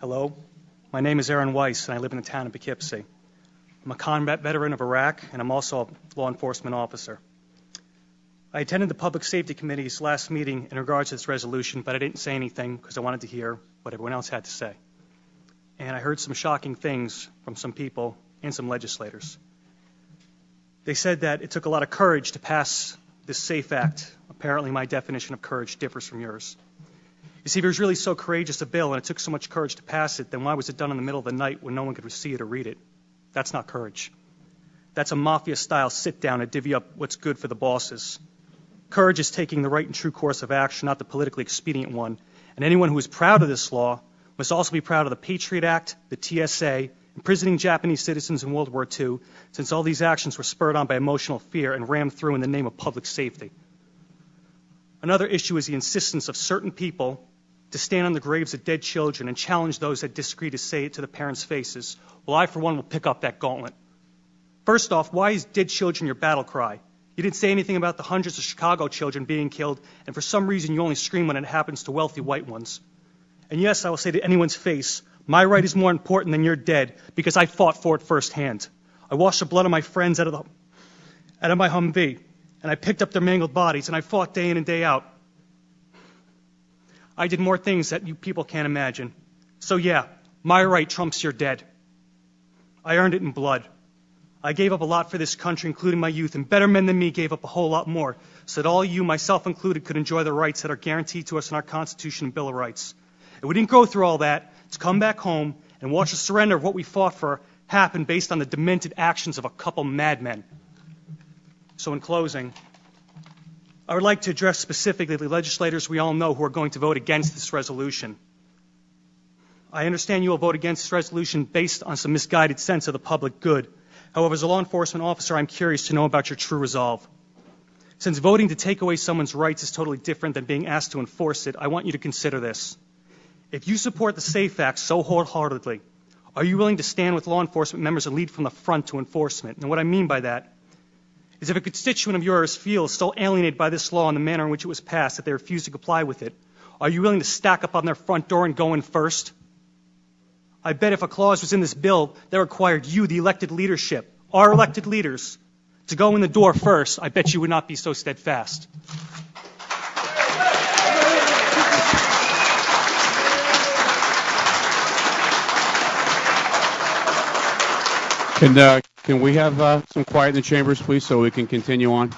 Hello, my name is Weiss, and I live in the town of Poughkeepsie. I'm a combat veteran of Iraq, and I'm also a law enforcement officer. I attended the Public Safety Committee's last meeting in regards to this resolution, but I didn't say anything because I wanted to hear what everyone else had to say. And I heard some shocking things from some people and some legislators. They said that it took a lot of courage to pass this SAFE Act. Apparently, my definition of courage differs from yours. You see, if it was really so courageous a bill and it took so much courage to pass it, then why was it done in the middle of the night when no one could see it or read it? That's not courage. That's a mafia-style sit-down to divvy up what's good for the bosses. Courage is taking the right and true course of action, not the politically expedient one. And anyone who is proud of this law must also be proud of the Patriot Act, the TSA, imprisoning Japanese citizens in World War II, since all these actions were spurred on by emotional fear and rammed through in the name of public safety. Another issue is the insistence of certain people to stand on the graves of dead children and challenge those that disagree to say it to the parents' faces. Well, I, for one, will pick up that gauntlet. First off, why is dead children your battle cry? You didn't say anything about the hundreds of Chicago children being killed, and for some reason you only scream when it happens to wealthy white ones. And yes, I will say to anyone's face, my right is more important than your dead, because I fought for it firsthand. I washed the blood of my friends out of my Humvee, and I picked up their mangled bodies, and I fought day in and day out. I did more things that you people can't imagine. So yeah, my right trumps your dead. I earned it in blood. I gave up a lot for this country, including my youth, and better men than me gave up a whole lot more, so that all you, myself included, could enjoy the rights that are guaranteed to us in our Constitution and Bill of Rights. And we didn't go through all that to come back home and watch the surrender of what we fought for happen based on the demented actions of a couple madmen. So in closing, I would like to address specifically the legislators we all know who are going to vote against this resolution. I understand you will vote against this resolution based on some misguided sense of the public good. However, as a law enforcement officer, I'm curious to know about your true resolve. Since voting to take away someone's rights is totally different than being asked to enforce it, I want you to consider this. If you support the SAFE Act so wholeheartedly, are you willing to stand with law enforcement members and lead from the front to enforcement? And what I mean by that is if a constituent of yours feels so alienated by this law and the manner in which it was passed that they refuse to comply with it, are you willing to stack up on their front door and go in first? I bet if a clause was in this bill that required you, the elected leadership, our elected leaders, to go in the door first, I bet you would not be so steadfast. Can we have some quiet in the chambers, please, so we can continue on?